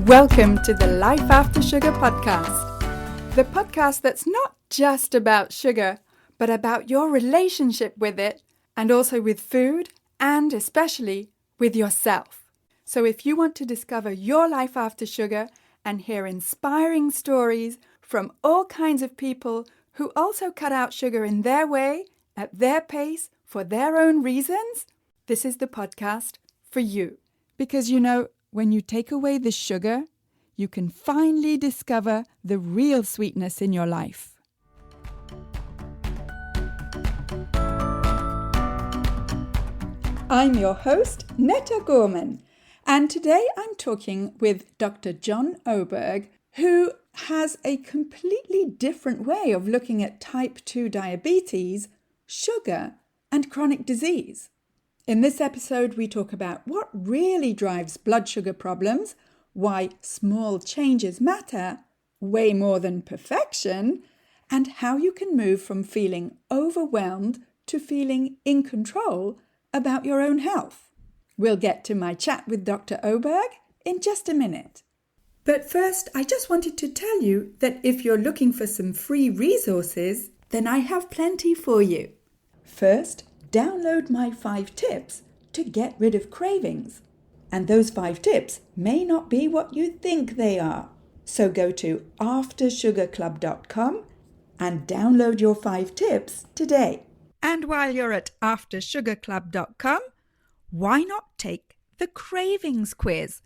Welcome to the Life After Sugar podcast, the podcast that's not just about sugar, but about your relationship with it and also with food and especially with yourself. So if you want to discover your life after sugar and hear inspiring stories from all kinds of people who also cut out sugar in their way, at their pace, for their own reasons, this is the podcast for you. Because when you take away the sugar, you can finally discover the real sweetness in your life. I'm your host, Netta Gorman, and today I'm talking with Dr. John Oberg, who has a completely different way of looking at type 2 diabetes, sugar, and chronic disease. In this episode, we talk about what really drives blood sugar problems, why small changes matter, way more than perfection, and how you can move from feeling overwhelmed to feeling in control about your own health. We'll get to my chat with Dr. Oberg in just a minute. But first, I just wanted to tell you that if you're looking for some free resources, then I have plenty for you. First, download my 5 tips to get rid of cravings. And those 5 tips may not be what you think they are. So go to aftersugarclub.com and download your 5 tips today. And while you're at aftersugarclub.com, why not take the cravings quiz?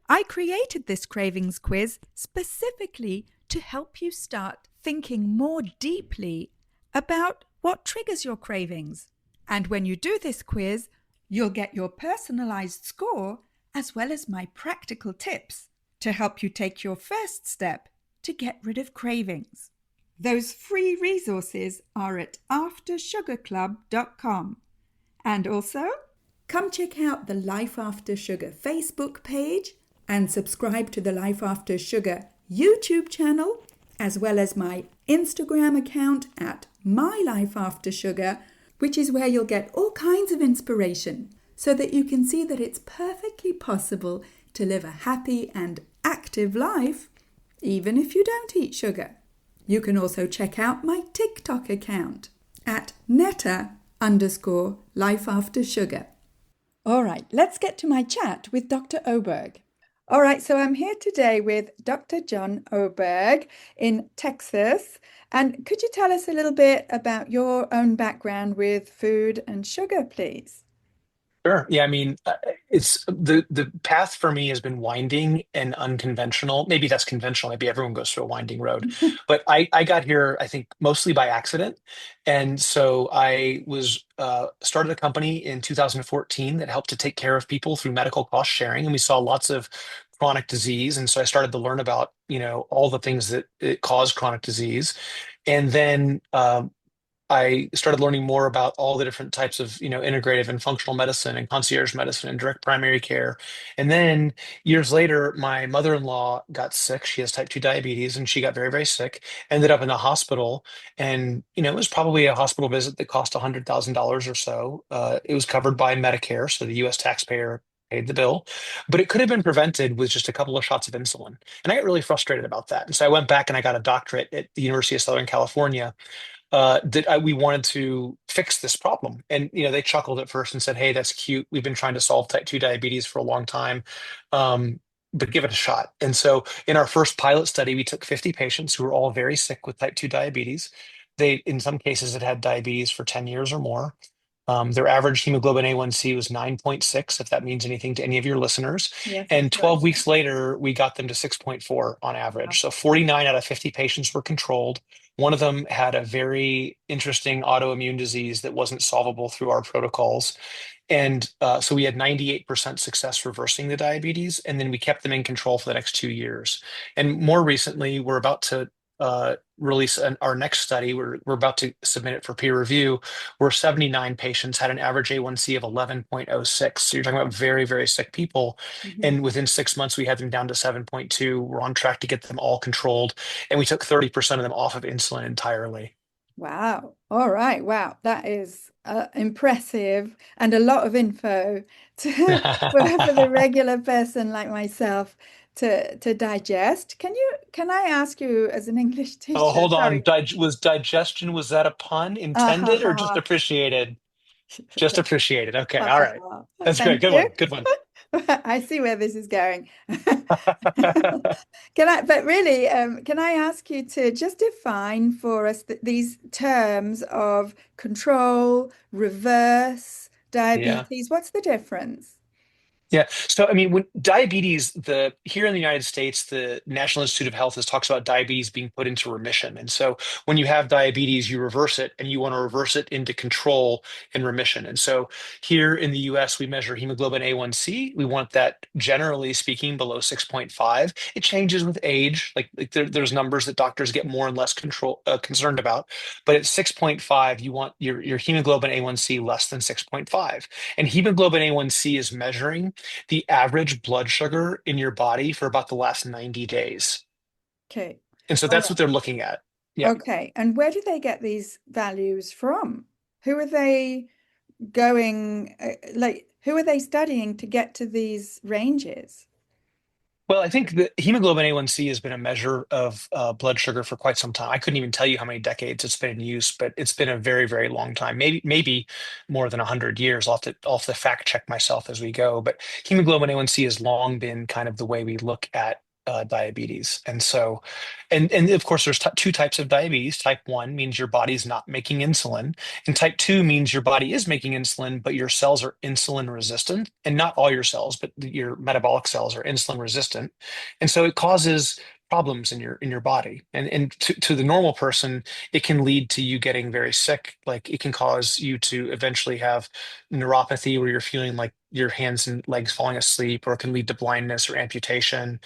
I created this cravings quiz specifically to help you start thinking more deeply about what triggers your cravings. And when you do this quiz, you'll get your personalized score as well as my practical tips to help you take your first step to get rid of cravings. Those free resources are at aftersugarclub.com. And also, come check out the Life After Sugar Facebook page and subscribe to the Life After Sugar YouTube channel, as well as my Instagram account at MyLifeAfterSugar, which is where you'll get all kinds of inspiration so that you can see that it's perfectly possible to live a happy and active life, even if you don't eat sugar. You can also check out my TikTok account at Netta_lifeaftersugar. All right, let's get to my chat with Dr. Oberg. All right, so I'm here today with Dr. John Oberg in Texas. And could you tell us a little bit about your own background with food and sugar, please? Sure. Yeah, it's the path for me has been winding and unconventional. Maybe that's conventional. Maybe everyone goes through a winding road. But I got here, I think, mostly by accident. And so I was started a company in 2014 that helped to take care of people through medical cost sharing. And we saw lots of chronic disease. And so I started to learn about, all the things that cause chronic disease. And then I started learning more about all the different types of, integrative and functional medicine and concierge medicine and direct primary care. And then years later, my mother-in-law got sick. She has type 2 diabetes and she got very, very sick, ended up in the hospital. And, it was probably a hospital visit that cost $100,000 or so. It was covered by Medicare, so the US taxpayer paid the bill, but it could have been prevented with just a couple of shots of insulin. And I got really frustrated about that. And so I went back and I got a doctorate at the University of Southern California we wanted to fix this problem. And, they chuckled at first and said, "Hey, that's cute. We've been trying to solve type 2 diabetes for a long time. But give it a shot." And so in our first pilot study, we took 50 patients who were all very sick with type 2 diabetes. They, in some cases, had diabetes for 10 years or more. Their average hemoglobin A1C was 9.6, if that means anything to any of your listeners. Yes, And of 12 course. weeks later, we got them to 6.4 on average. So 49 out of 50 patients were controlled. One of them had a very interesting autoimmune disease that wasn't solvable through our protocols. And so we had 98% success reversing the diabetes, and then we kept them in control for the next 2 years. And more recently, we're about to release our next study. We're about to submit it for peer review, where 79 patients had an average A1C of 11.06. So you're talking about very, very sick people. Mhm. And within 6 months, we had them down to 7.2. We're on track to get them all controlled. And we took 30% of them off of insulin entirely. Wow. All right. Wow. That is impressive and a lot of info for the regular person like myself to digest. Can I ask you as an English Oh, teacher? hold on. Sorry. Was digestion, was that a pun Ah, ha, intended or ha, just ha. appreciated? Just appreciated. Okay. Ha, All ha, right. ha. That's great. Thank Good you. one. Good one. I see where this is going. But really, can I ask you to just define for us these terms of control, reverse, Yeah. diabetes? What's the difference? Yeah. So, I mean, when diabetes, the here in the United States, the National Institute of Health has talks about diabetes being put into remission. And so when you have diabetes, you reverse it and you want to reverse it into control and remission. And so here in the US, we measure hemoglobin A1C. We want that, generally speaking, below 6.5. It changes with age. There's numbers that doctors get more and less concerned about. But at 6.5, you want your hemoglobin A1C less than 6.5. And hemoglobin A1C is measuring the average blood sugar in your body for about the last 90 days. Okay. And so All that's what right. they're looking at. Yeah. Okay. And where do they get these values from? Who are they going, who are they studying to get to these ranges? Well, I think the hemoglobin A1C has been a measure of blood sugar for quite some time. I couldn't even tell you how many decades it's been in use, but it's been a very, very long time. Maybe more than 100 years. I'll have to fact check myself as we go. But hemoglobin A1C has long been kind of the way we look at diabetes. And of course, there's two types of diabetes. Type 1 means your body's not making insulin, and type 2 means your body is making insulin, but your cells are insulin resistant. And not all your cells, but your metabolic cells are insulin resistant. And so it causes problems in your body. And to the normal person, it can lead to you getting very sick. Like it can cause you to eventually have neuropathy where you're feeling like your hands and legs falling asleep, or it can lead to blindness or amputation.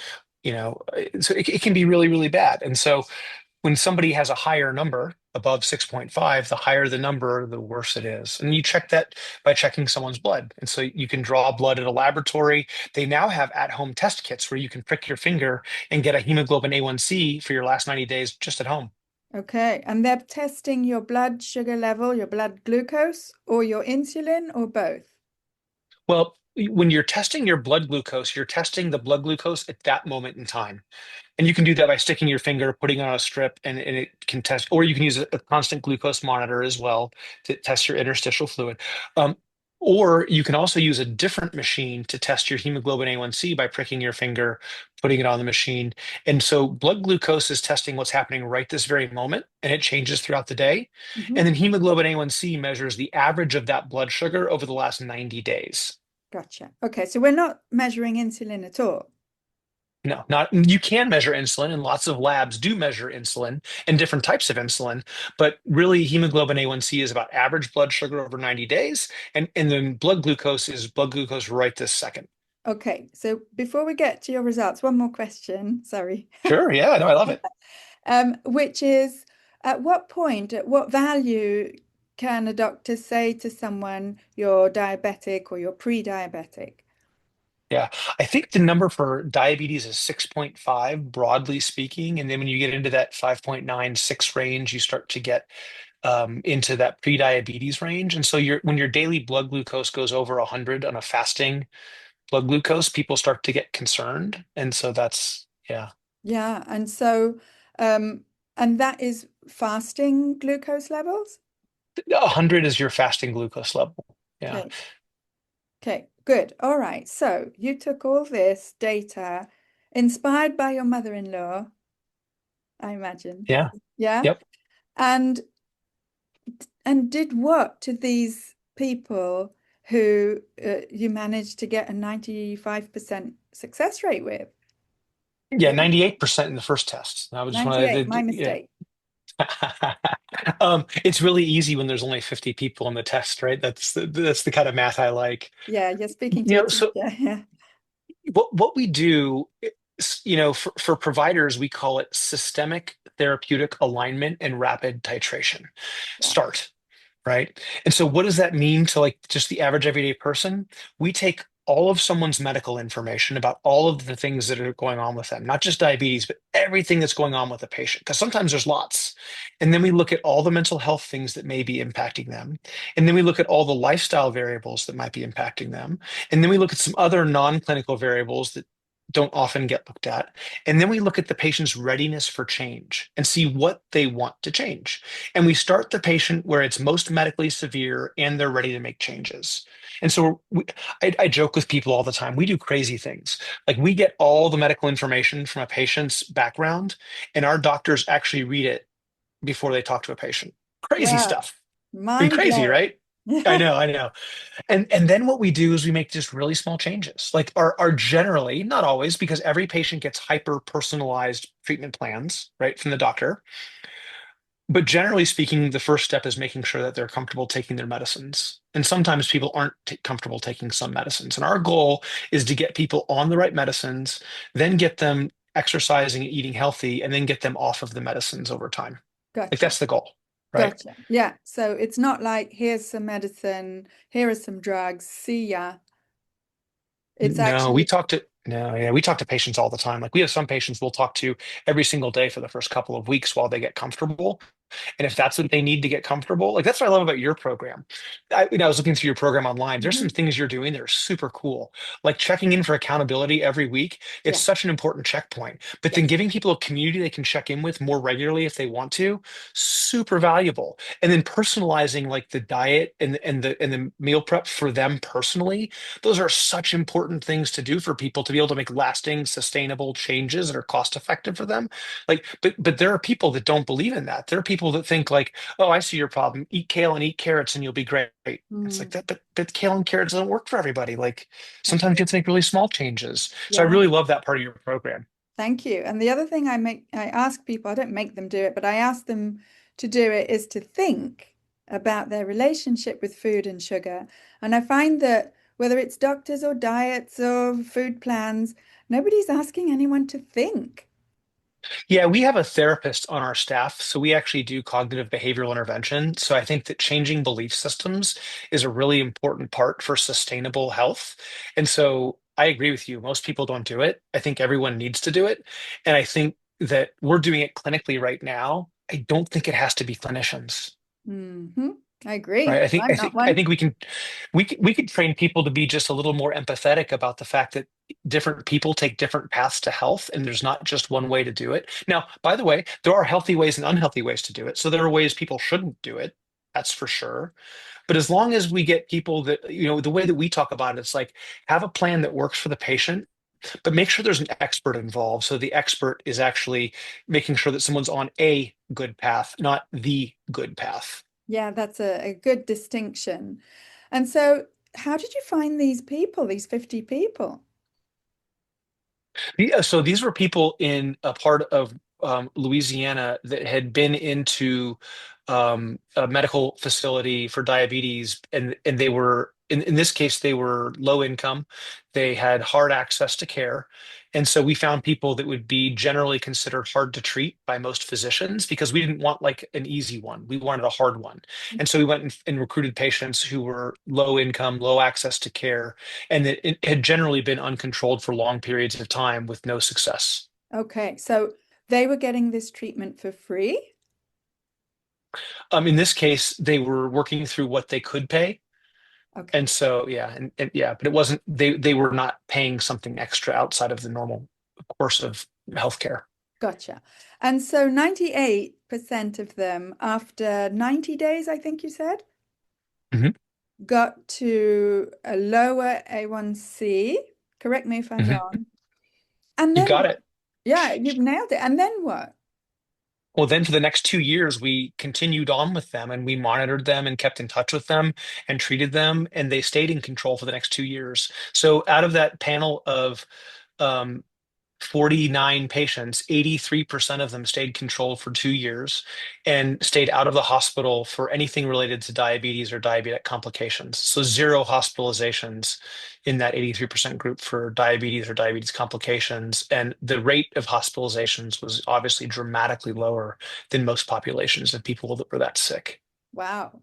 So it can be really, really bad. And so when somebody has a higher number above 6.5, the higher the number, the worse it is. And you check that by checking someone's blood. And so you can draw blood at a laboratory. They now have at-home test kits where you can prick your finger and get a hemoglobin A1C for your last 90 days just at home. Okay. And they're testing your blood sugar level, your blood glucose, or your insulin, or both? Well, when you're testing your blood glucose, you're testing the blood glucose at that moment in time. And you can do that by sticking your finger, putting it on a strip, and it can test, or you can use a constant glucose monitor as well to test your interstitial fluid. Um, or you can also use a different machine to test your hemoglobin A1C by pricking your finger, putting it on the machine. And so blood glucose is testing what's happening right this very moment, and it changes throughout the day. And Hmm. then hemoglobin A1C measures the average of that blood sugar over the last 90 days. Gotcha. Okay. So we're not measuring insulin at all. No, not you can measure insulin, and lots of labs do measure insulin and different types of insulin, but really hemoglobin A1C is about average blood sugar over 90 days, and then blood glucose is blood glucose right this second. Okay. So before we get to your results, one more question. Sorry. Sure, yeah, no, I love it. Which is, at what point, at what value can a doctor say to someone you're diabetic or you're pre-diabetic? Yeah, I think the number for diabetes is 6.5, broadly speaking, and then when you get into that 5.96 range, you start to get into that pre-diabetes range. And so when your daily blood glucose goes over 100 on a fasting blood glucose, people start to get concerned. And so yeah, Yeah, and so, and that is fasting glucose levels? 100 is your fasting glucose level. Yeah. Okay, okay, good. All right. So you took all this data inspired by your mother-in-law, I imagine. Yeah. Yeah. Yep. And did what to these people who you managed to get a 95% success rate with? Yeah. Yeah, 98% in the first test. I just wanted 98, my to, yeah. mistake. It's really easy when there's only 50 people in the test, right? That's the kind of math I like. Yeah, you're speaking to a So teacher. Yeah. what we do, for providers, we call it systemic therapeutic alignment and rapid titration. Wow. Start. Right? And so what does that mean to like just the average everyday person? We take all of someone's medical information about all of the things that are going on with them, not just diabetes, but everything that's going on with the patient, because sometimes there's lots. And then we look at all the mental health things that may be impacting them. And then we look at all the lifestyle variables that might be impacting them. And then we look at some other non-clinical variables that don't often get looked at. And then we look at the patient's readiness for change and see what they want to change. And we start the patient where it's most medically severe and they're ready to make changes. And so I joke with people all the time. We do crazy things. Like we get all the medical information from a patient's background, and our doctors actually read it before they talk to a patient. Crazy Wow. stuff. I mean, Mind crazy, blowing. right? I know. And then what we do is we make just really small changes. Like are generally, not always, because every patient gets hyper personalized treatment plans, right, from the doctor. But generally speaking, the first step is making sure that they're comfortable taking their medicines. And sometimes people aren't comfortable taking some medicines. And our goal is to get people on the right medicines, then get them exercising and eating healthy, and then get them off of the medicines over time. Like Gotcha. that's the goal, right? Gotcha. Yeah. So it's not like here's some medicine, here are some drugs, see ya. It's No, actually, we talk to patients all the time. Like we have some patients we'll talk to every single day for the first couple of weeks while they get comfortable. And if that's what they need to get comfortable, like that's what I love about your program. I was looking through your program online. There's some Mhm. things you're doing that are super cool, like checking in for accountability every week. It's Yeah. such an important checkpoint. But then Yes. giving people a community they can check in with more regularly if they want to, super valuable. And then personalizing like the diet and the meal prep for them personally. Those are such important things to do for people to be able to make lasting, sustainable changes that are cost effective for them. Like, but there are people that don't believe in that. There are people that think like, oh, I see your problem. Eat kale and eat carrots and you'll be great. It's like Mm, that, but kale and carrots don't work for everybody. Like that's sometimes you it. have to make really small changes. So I Yeah. really love that part of your program. Thank you. And the other thing I ask people, I don't make them do it, but I ask them to do it is to think about their relationship with food and sugar. And I find that whether it's doctors or diets or food plans, nobody's asking anyone to think. Yeah, we have a therapist on our staff, so we actually do cognitive behavioral intervention. So I think that changing belief systems is a really important part for sustainable health. And so I agree with you. Most people don't do it. I think everyone needs to do it. And I think that we're doing it clinically right now. I don't think it has to be clinicians. Hmm. I agree. Right. I'm not I one. think we could train people to be just a little more empathetic about the fact that different people take different paths to health, and there's not just one way to do it. Now, by the way, there are healthy ways and unhealthy ways to do it. So there are ways people shouldn't do it. That's for sure. But as long as we get people that, the way that we talk about it, it's like have a plan that works for the patient, but make sure there's an expert involved. So the expert is actually making sure that someone's on a good path, not the good path. Yeah, that's a good distinction. And so, how did you find these people, these 50 people? Yeah, so these were people in a part of Louisiana that had been into a medical facility for diabetes, and they were in this case they were low income. They had hard access to care, and so we found people that would be generally considered hard to treat by most physicians because we didn't want like an easy one. We wanted a hard one, and so we went and recruited patients who were low income, low access to care, and it had generally been uncontrolled for long periods of time with no success. Okay, so they were getting this treatment for free? In this case, they were working through what they could pay, and Okay, so yeah, and yeah, but it wasn't they were not paying something extra outside of the normal course of healthcare. gotcha. And so 98% of them, after 90 days, I think you said, Hmm. got to a lower A1C. Correct me if I'm Hmm. wrong. And You then got what? it. Yeah, you've nailed it. And then what? Well, then for the next 2 years, we continued on with them and we monitored them and kept in touch with them and treated them, and they stayed in control for the next 2 years. So out of that panel of um, 49 patients, 83% of them stayed controlled for 2 years and stayed out of the hospital for anything related to diabetes or diabetic complications. So zero hospitalizations in that 83% group for diabetes or diabetes complications. And the rate of hospitalizations was obviously dramatically lower than most populations of people that were that sick. Wow.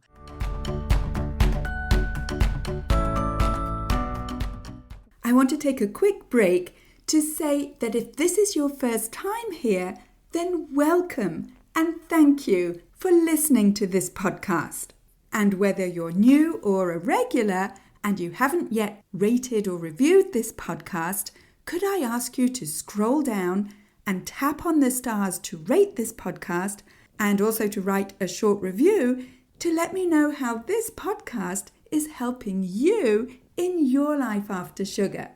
I want to take a quick break to say that if this is your first time here, then welcome and thank you for listening to this podcast. And whether you're new or a regular and you haven't yet rated or reviewed this podcast, could I ask you to scroll down and tap on the stars to rate this podcast and also to write a short review to let me know how this podcast is helping you in your life after sugar.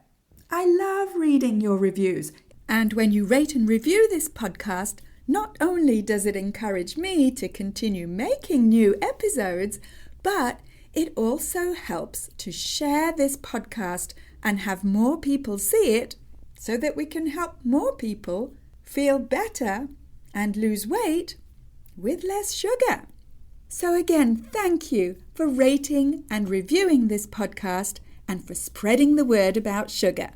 I love reading your reviews. And when you rate and review this podcast, not only does it encourage me to continue making new episodes, but it also helps to share this podcast and have more people see it so that we can help more people feel better and lose weight with less sugar. So again, thank you for rating and reviewing this podcast and for spreading the word about sugar.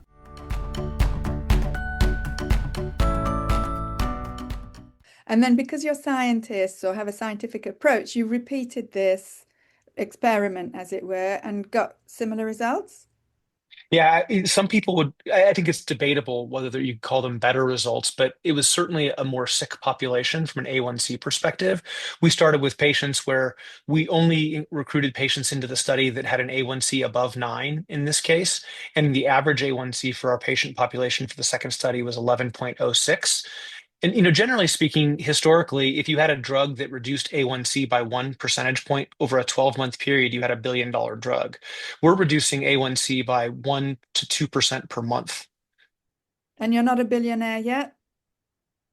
And then because you're scientists or have a scientific approach, you repeated this experiment, as it were, and got similar results? Yeah, some people would, I think it's debatable whether you call them better results, but it was certainly a more sick population from an A1C perspective. We started with patients where we only recruited patients into the study that had an A1C above 9 in this case. And the average A1C for our patient population for the second study was 11.06. And generally speaking, historically, if you had a drug that reduced A1C by 1 percentage point over a 12-month period, you had $1 billion drug. We're reducing A1C by 1 to 2% per month. And you're not a billionaire yet?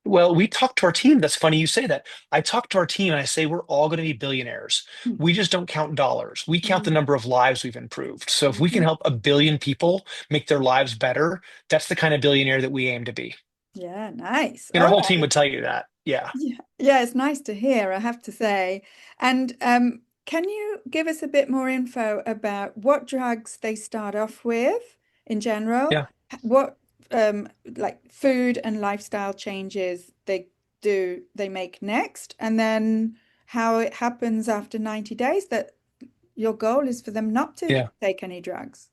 Well, we talk to our team. That's funny you say that. I talk to our team and I say we're all going to be billionaires. We just don't count dollars. We count the number of lives we've improved. So if we can help 1 billion people make their lives better, that's the kind of billionaire that we aim to be. Yeah, nice. And our All whole team right. would tell you that. Yeah. Yeah, it's nice to hear, I have to say. And can you give us a bit more info about what drugs they start off with in general? Yeah. What like food and lifestyle changes they make next, and then how it happens after 90 days that your goal is for them not to Yeah. take any drugs.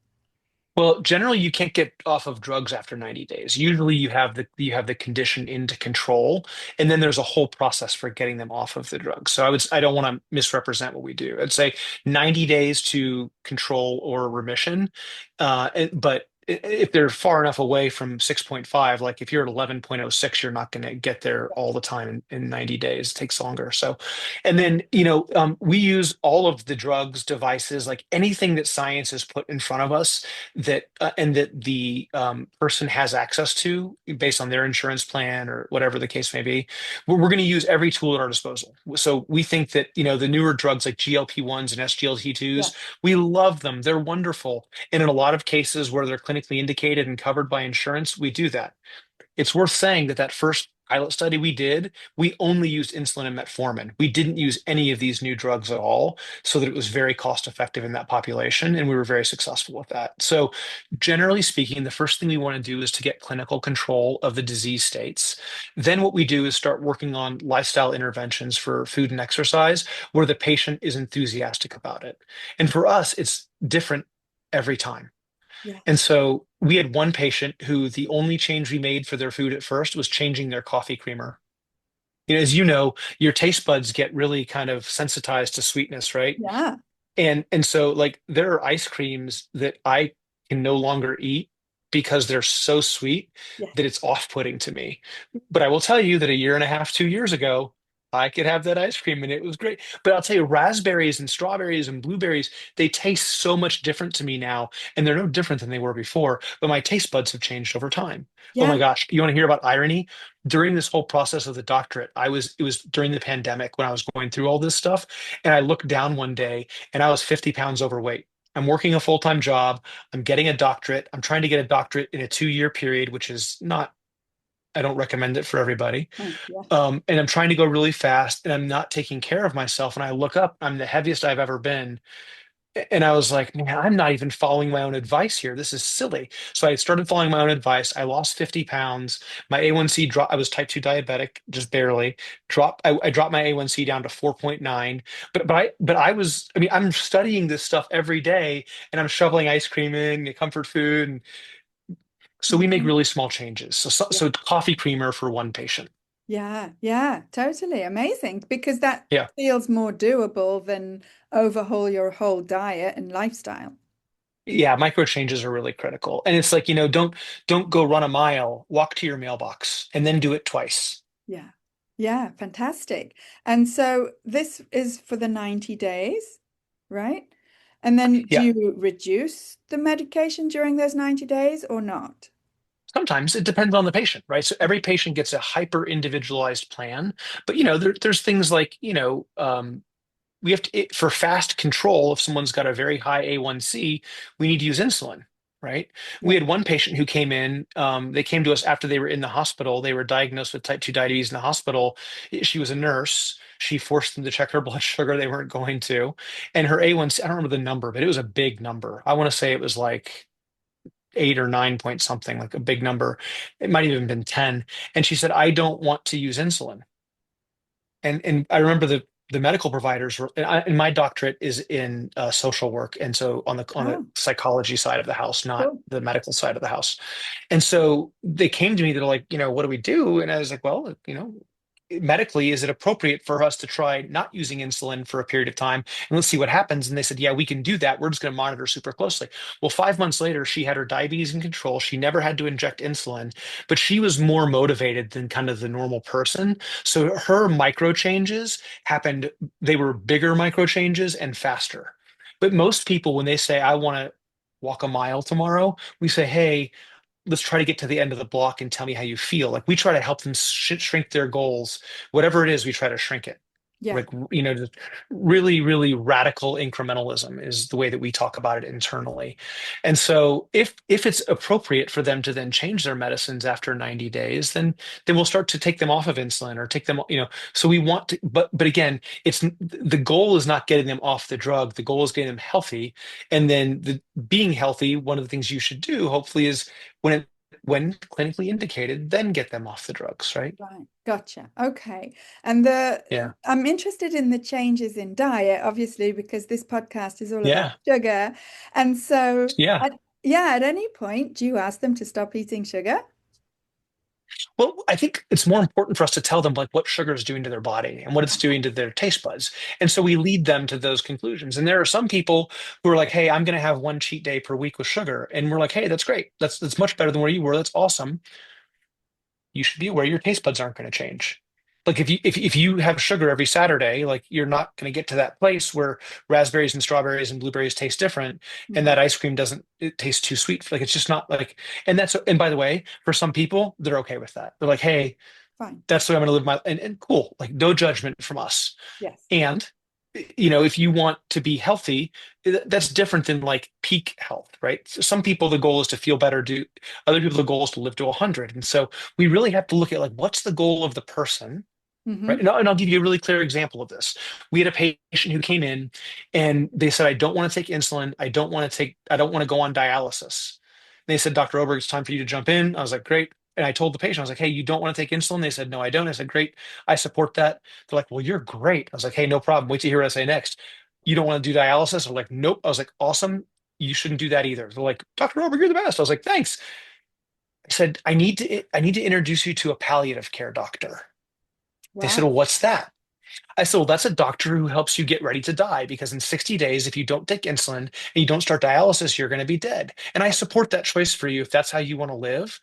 Well, generally you can't get off of drugs after 90 days. Usually you have the condition into control, and then there's a whole process for getting them off of the drug. So I don't want to misrepresent what we do. I'd say 90 days to control or remission. But if they're far enough away from 6.5, like if you're at 11.06, you're not going to get there all the time in 90 days. It takes longer. So, and then, we use all of the drugs, devices, like anything that science has put in front of us and that the person has access to based on their insurance plan or whatever the case may be. We're going to use every tool at our disposal. So we think that, the newer drugs like GLP-1s and Yeah. SGLT2s, we love them. They're wonderful. And in a lot of cases where they're clinically indicated and covered by insurance, we do that. It's worth saying that first pilot study we did, we only used insulin and metformin. We didn't use any of these new drugs at all, so that it was very cost effective in that population, and we were very successful with that. So, generally speaking, the first thing we want to do is to get clinical control of the disease states. Then, what we do is start working on lifestyle interventions for food and exercise where the patient is enthusiastic about it. And for us, it's different every time. Yeah. And so we had one patient who the only change we made for their food at first was changing their coffee creamer. As you know, your taste buds get really kind of sensitized to sweetness, right? Yeah. And so like there are ice creams that I can no longer eat because they're so sweet Yes. that it's off-putting to me. But I will tell you that a year and a half, 2 years ago, I could have that ice cream and it was great. But I'll tell you, raspberries and strawberries and blueberries, they taste so much different to me now, and they're no different than they were before, but my taste buds have changed over time. Oh Yeah. my gosh, you want to hear about irony? During this whole process of the doctorate, it was during the pandemic when I was going through all this stuff, and I looked down one day and I was 50 pounds overweight. I'm working a full-time job. I'm getting a doctorate. I'm trying to get a doctorate in a 2-year period, which is not, I don't recommend it for everybody. Yeah. And I'm trying to go really fast and I'm not taking care of myself. And I look up, I'm the heaviest I've ever been. And I was like, man, I'm not even following my own advice here. This is silly. So I started following my own advice. I lost 50 pounds. My A1C dropped. I was type 2 diabetic, just barely. I dropped my A1C down to 4.9. I mean, I'm studying this stuff every day and I'm shoveling ice cream in, comfort food. And so we make Mhm. really small changes. So coffee creamer for one patient. Yeah, yeah, totally amazing because that Yeah. feels more doable than overhaul your whole diet and lifestyle. Yeah, micro changes are really critical. And it's like, don't go run a mile, walk to your mailbox and then do it twice. Yeah. Yeah, fantastic. And so this is for the 90 days, right? And then do Yeah. you reduce the medication during those 90 days or not? Sometimes it depends on the patient, right? So every patient gets a hyper individualized plan, but there's things like, we have to, for fast control, if someone's got a very high A1C, we need to use insulin, right? We Yeah. had one patient who came in, they came to us after they were in the hospital. They were diagnosed with type 2 diabetes in the hospital. She was a nurse. She forced them to check her blood sugar. They weren't going to. And her A1C, I don't remember the number, but it was a big number. I want to say it was like 8 or 9 point something, like a big number. It might have even been 10. And she said, I don't want to use insulin. And I remember the medical providers were, and my doctorate is in social work, and so on the Oh, psychology side of the house, not cool. the medical side of the house. And so they came to me, they're like, what do we do? And I was like, well, medically, is it appropriate for us to try not using insulin for a period of time and let's see what happens? And they said, yeah, we can do that. We're just going to monitor super closely. Well, 5 months later, she had her diabetes in control. She never had to inject insulin, but she was more motivated than kind of the normal person. So her micro changes happened, they were bigger micro changes and faster. But most people, when they say, I want to walk a mile tomorrow, we say, hey, let's try to get to the end of the block and tell me how you feel. Like we try to help them shrink their goals, whatever it is, we try to shrink it. Yeah. Like, just really, really radical incrementalism is the way that we talk about it internally. And so if it's appropriate for them to then change their medicines after 90 days, then we'll start to take them off of insulin or take them, so we want to, but again, it's the goal is not getting them off the drug. The goal is getting them healthy. And then being healthy, one of the things you should do, hopefully, is when clinically indicated, then get them off the drugs, right? Right. Gotcha. Okay. And the Yeah. I'm interested in the changes in diet, obviously, because this podcast is all about Yeah. sugar. And so, Yeah. yeah, at any point, do you ask them to stop eating sugar? Well, I think it's more important for us to tell them like what sugar is doing to their body and what it's doing to their taste buds. And so we lead them to those conclusions. And there are some people who are like, hey, I'm going to have one cheat day per week with sugar. And we're like, hey, that's great. That's much better than where you were. That's awesome. You should be aware your taste buds aren't going to change. Like if you have sugar every Saturday, like you're not going to get to that place where raspberries and strawberries and blueberries taste different, and Mhm. that ice cream doesn't it taste too sweet. Like it's just not like. And by the way, for some people, they're okay with that. They're like, hey, Fine. that's the way I'm going to live my and cool. Like no judgment from us. Yes. And if you want to be healthy, that's different than like peak health, right? So some people, the goal is to feel better. Do other people, the goal is to live to 100. And so we really have to look at like what's the goal of the person, right? Hmm. And I'll give you a really clear example of this. We had a patient who came in and they said, I don't want to take insulin. I don't want to go on dialysis. And they said, Dr. Oberg, it's time for you to jump in. I was like, great. And I told the patient, I was like, hey, you don't want to take insulin? They said, no, I don't. I said, great. I support that. They're like, well, you're great. I was like, hey, no problem. Wait to hear what I say next. You don't want to do dialysis? They're like, nope. I was like, awesome. You shouldn't do that either. They're like, Dr. Oberg, you're the best. I was like, thanks. I said, I need to introduce you to a palliative care doctor. They said, Wow. well, what's that? I said, well, that's a doctor who helps you get ready to die because in 60 days, if you don't take insulin and you don't start dialysis, you're going to be dead. And I support that choice for you if that's how you want to live.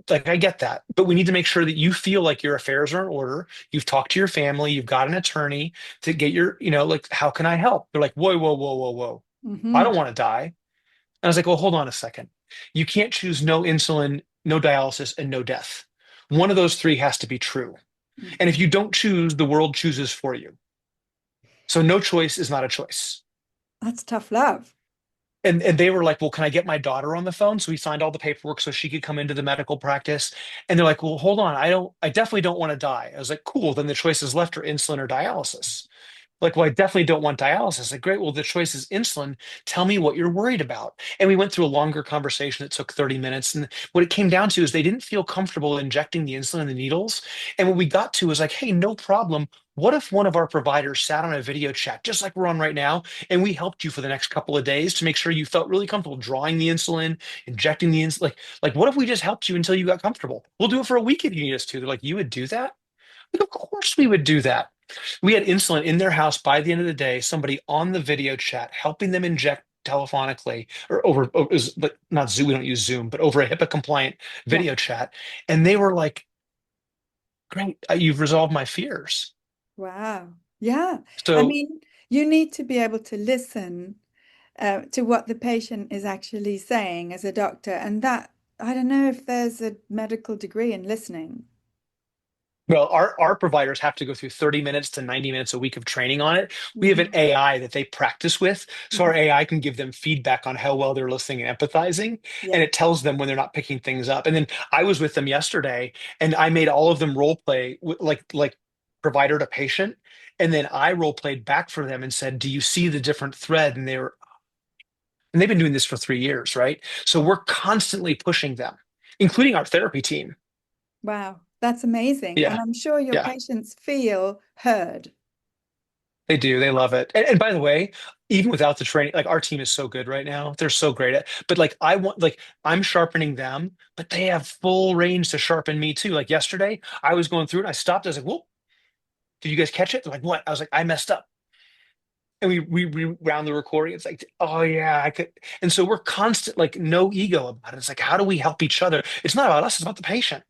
Like, I get that. But we need to make sure that you feel like your affairs are in order. You've talked to your family, you've got an attorney to get like, how can I help? They're like, whoa, whoa, whoa, whoa, whoa. I Hmm. don't want to die. And I was like, well, hold on a second. You can't choose no insulin, no dialysis, and no death. One of those three has to be true. And if Hmm. you don't choose, the world chooses for you. So no choice is not a choice. That's tough love. And they were like, well, can I get my daughter on the phone? So we signed all the paperwork so she could come into the medical practice. And they're like, well, hold on. I definitely don't want to die. I was like, cool. Then the choice is left or insulin or dialysis. Like, well, I definitely don't want dialysis. Like, great. Well, the choice is insulin. Tell me what you're worried about. And we went through a longer conversation that took 30 minutes. And what it came down to is they didn't feel comfortable injecting the insulin in the needles. And what we got to was like, hey, no problem. What if one of our providers sat on a video chat, just like we're on right now, and we helped you for the next couple of days to make sure you felt really comfortable drawing the insulin, injecting the insulin? Like, what if we just helped you until you got comfortable? We'll do it for a week if you need us to. They're like, you would do that? Like, of course we would do that. We had insulin in their house by the end of the day, somebody on the video chat helping them inject telephonically or but not Zoom, we don't use Zoom, but over a HIPAA compliant Yeah. video chat. And they were like, great, you've resolved my fears. Wow. Yeah. I So, mean, you need to be able to listen to what the patient is actually saying as a doctor. And that, I don't know if there's a medical degree in listening. well, our providers have to go through 30 minutes to 90 minutes a week of training on it. We have an Hmm. AI that they practice with. So our AI can give them feedback on how well they're listening and empathizing. And Yeah. it tells them when they're not picking things up. And then I was with them yesterday and I made all of them role play like provider to patient. And then I role played back for them and said, do you see the different thread? And they've been doing this for 3 years, right? So we're constantly pushing them, including our therapy team. Wow. That's amazing. And Yeah. I'm sure your Yeah. patients feel heard. They do. They love it. And by the way, even without the training, like our team is so good right now. They're so great at, but like I'm sharpening them, but they have full range to sharpen me too. Like yesterday, I was going through it. I stopped. I was like, whoa, did you guys catch it? They're like, what? I was like, I messed up. And we round the recording. It's like, oh yeah, I could. And so we're constant, like no ego about it. It's like, how do we help each other? It's not about us, it's about the patient.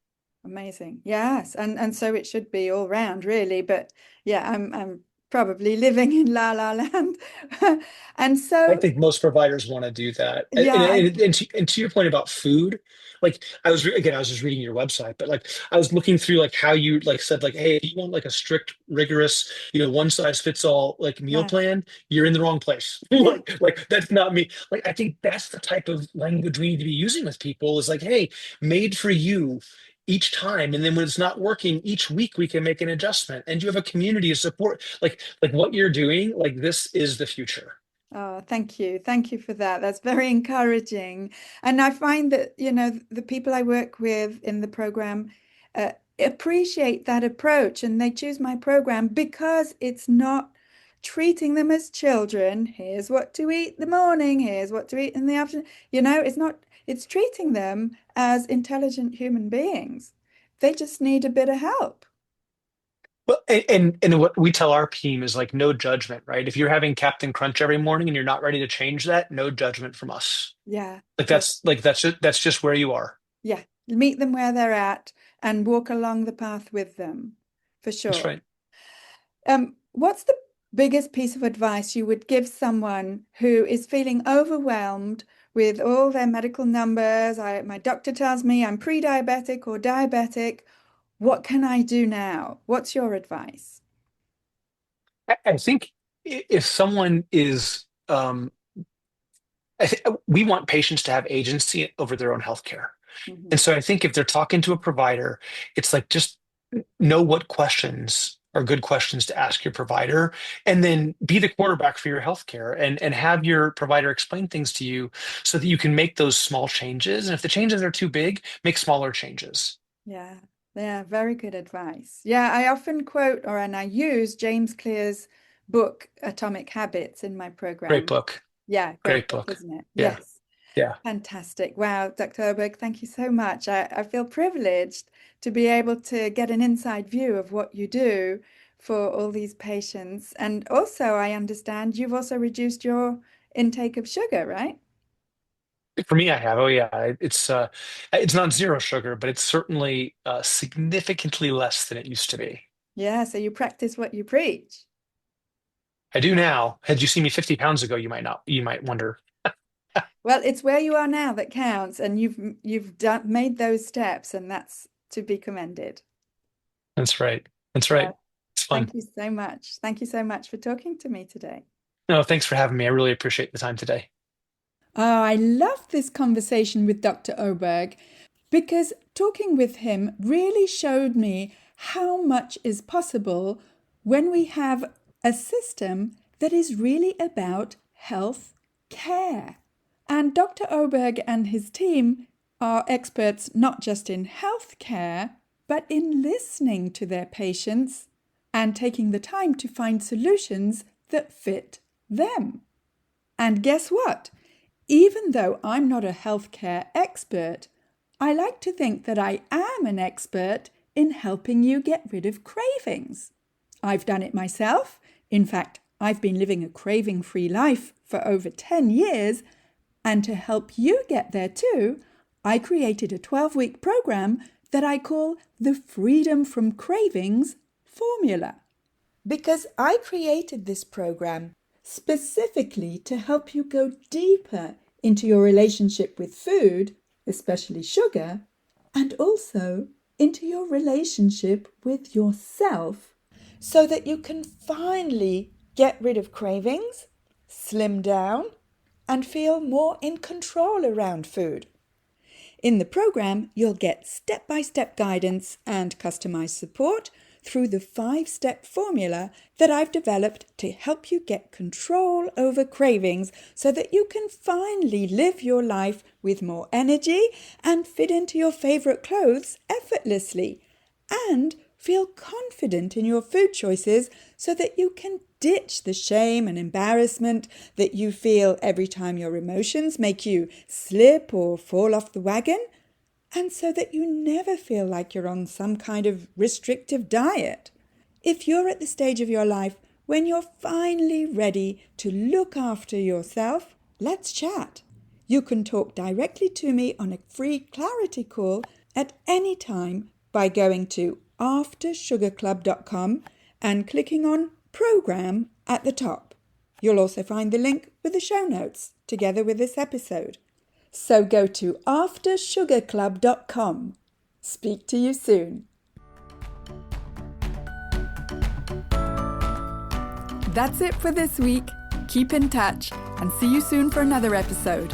Amazing. Yes. And so it should be all round, really. But yeah, I'm probably living in La La Land. And I so, think most providers want to do that. And, yeah, and, I and, and, to, and to your point about food, like I was just reading your website, but like I was looking through like how you like said like, hey, if you want like a strict, rigorous, one size fits all like meal right. plan, you're in the wrong place. Yeah. like that's not me. Like I think that's the type of language we need to be using with people is like, hey, made for you each time. And then when it's not working, each week we can make an adjustment. And you have a community of support. Like what you're doing, like this is the future. Oh, thank you. Thank you for that. That's very encouraging. And I find that, the people I work with in the program appreciate that approach and they choose my program because it's not treating them as children. Here's what to eat in the morning, here's what to eat in the afternoon. It's not, it's treating them as intelligent human beings. They just need a bit of help. Well, and what we tell our team is like no judgment, right? If you're having Captain Crunch every morning and you're not ready to change that, no judgment from us. Yeah. That's just where you are. Yeah, meet them where they're at and walk along the path with them, for That's sure. right. What's the biggest piece of advice you would give someone who is feeling overwhelmed with all their medical numbers? My doctor tells me I'm pre-diabetic or diabetic. What can I do now? What's your advice? I think if someone is, we want patients to have agency over their own healthcare. And Mhm. so I think if they're talking to a provider, it's like just know what questions are good questions to ask your provider, and then be the quarterback for your healthcare and have your provider explain things to you so that you can make those small changes. And if the changes are too big, make smaller changes. Yeah, yeah, very good advice. Yeah, I often quote and I use James Clear's book, Atomic Habits, in my Great program. book. Yeah, great Great book, book. isn't it? Yeah. Yes. Yeah. Fantastic. Wow, Dr. Oberg, thank you so much. I feel privileged to be able to get an inside view of what you do for all these patients. And also, I understand you've also reduced your intake of sugar, right? For me, I have. Oh yeah. It's not zero sugar, but it's certainly significantly less than it used to be. Yeah, so you practice what you preach. I do now. Had you seen me 50 pounds ago, you might wonder. Well, it's where you are now that counts, and made those steps, and that's to be commended. That's right. That's right. Well, It's fun. thank you so much. Thank you so much for talking to me today. No, thanks for having me. I really appreciate the time today. Oh, I love this conversation with Dr. Oberg because talking with him really showed me how much is possible when we have a system that is really about health care. And Dr. Oberg and his team are experts not just in health care, but in listening to their patients and taking the time to find solutions that fit them. And guess what? Even though I'm not a healthcare expert, I like to think that I am an expert in helping you get rid of cravings. I've done it myself. In fact, I've been living a craving-free life for over 10 years, and to help you get there too, I created a 12-week program that I call the Freedom from Cravings Formula. Because I created this program specifically to help you go deeper into your relationship with food, especially sugar, and also into your relationship with yourself, so that you can finally get rid of cravings, slim down, and feel more in control around food. In the program, you'll get step-by-step guidance and customized support through the 5-step formula that I've developed to help you get control over cravings so that you can finally live your life with more energy and fit into your favorite clothes effortlessly, and feel confident in your food choices so that you can ditch the shame and embarrassment that you feel every time your emotions make you slip or fall off the wagon, and so that you never feel like you're on some kind of restrictive diet. If you're at the stage of your life when you're finally ready to look after yourself, let's chat. You can talk directly to me on a free clarity call at any time by going to aftersugarclub.com and clicking on Program at the top. You'll also find the link with the show notes together with this episode. So go to aftersugarclub.com. Speak to you soon. That's it for this week. Keep in touch and see you soon for another episode.